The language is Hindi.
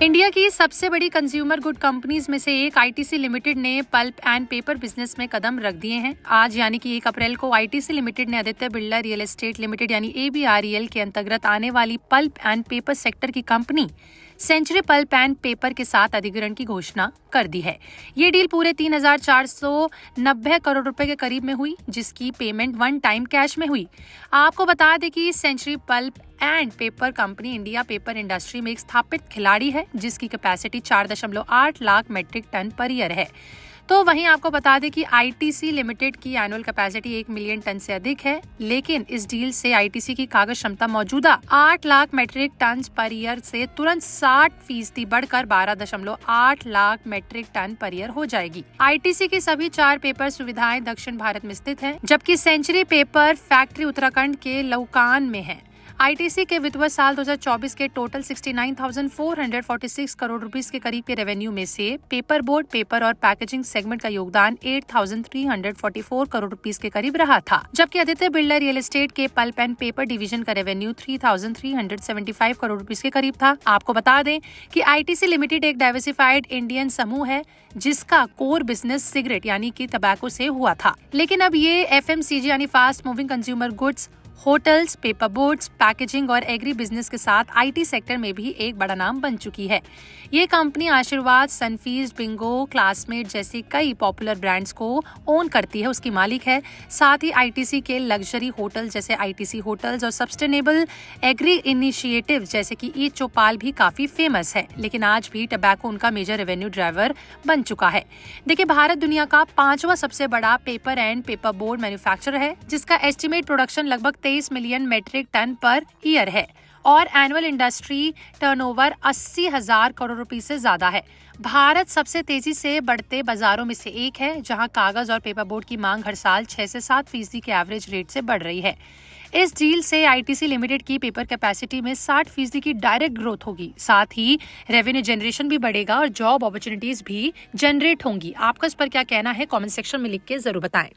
इंडिया की सबसे बड़ी कंज्यूमर गुड कंपनीज में से एक आईटीसी लिमिटेड ने पल्प एंड पेपर बिजनेस में कदम रख दिए हैं। आज यानी कि 1 अप्रैल को आईटीसी लिमिटेड ने Aditya Birla real estate limited यानी ABREL के अंतर्गत आने वाली पल्प एंड पेपर सेक्टर की company century pulp and paper के साथ अधिग्रहण की घोषणा कर दी है। ये डील पूरे 3,490 करोड़ रुपए के करीब में हुई, जिसकी पेमेंट वन टाइम कैश में हुई। आपको बता दें कि century pulp and paper company India paper industry में एक स्थापित खिलाड़ी है, जिसकी capacity 4.8 lakh metric ton per year है। तो वहीं आपको बता दें कि आईटीसी लिमिटेड की एनुअल कैपेसिटी 1 मिलियन टन से अधिक है, लेकिन इस डील से आईटीसी की कागज क्षमता मौजूदा 8 lakh metric ton per year से तुरंत 60% बढ़कर 12.8 lakh metric ton per year हो जाएगी। आईटीसी की सभी 4 पेपर सुविधाएं दक्षिण भारत में स्थित हैं, जबकि सेंचुरी पेपर फैक्ट्री उत्तराखंड के लौकान में है। आईटीसी के वित्तीय साल 2024 के टोटल 69,446 करोड़ रुपीस के करीब के रेवेन्यू में से पेपर बोर्ड, पेपर और पैकेजिंग सेगमेंट का योगदान 8,344 करोड़ रुपीस के करीब रहा था, जबकि आदित्य बिरला रियल एस्टेट के पल्प एंड पेपर डिवीजन का रेवेन्यू 3,375 करोड़ रुपीस के करीब था। आपको बता दें कि आईटीसी लिमिटेड एक डाइवर्सिफाइड इंडियन समूह है, जिसका कोर बिजनेस सिगरेट यानी कि तंबाकू से हुआ था, लेकिन अब ये एफएमसीजी यानी fast moving consumer goods, hotels, paper boards, packaging और एग्री बिजनेस के साथ आईटी सेक्टर में भी एक बड़ा नाम बन चुकी है। ये कंपनी आशीर्वाद, सनफीस्ट, बिंगो, क्लासमेट जैसी कई पॉपुलर ब्रांड्स को ओन करती है, उसकी मालिक है। साथ ही आईटीसी के लग्जरी होटल जैसे आईटीसी होटल्स और सस्टेनेबल एग्री इनिशिएटिव जैसे कि ई चौपाल भी काफी फेमस है, लेकिन आज भी टबैको उनका मेजर रेवेन्यू ड्राइवर बन चुका है। देखिए, भारत दुनिया का 5वां सबसे बड़ा paper and paper board manufacturer है, जिसका एस्टिमेट प्रोडक्शन लगभग 23 million metric ton per year है और एनुअल इंडस्ट्री टर्नओवर 80,000 करोड़ रुपए से ज्यादा है। भारत सबसे तेजी से बढ़ते बाजारों में से एक है, जहां कागज और पेपर बोर्ड की मांग हर साल 6 से 7% के एवरेज रेट से बढ़ रही है। इस डील से आईटीसी लिमिटेड की पेपर कैपेसिटी में 60% की डायरेक्ट ग्रोथ होगी। साथ ही रेवेन्यू जनरेशन भी बढ़ेगा और जॉब अपॉर्चुनिटीज भी जनरेट होंगी। आपका इस पर क्या कहना है, कमेंट सेक्शन में लिख के जरूर बताएं।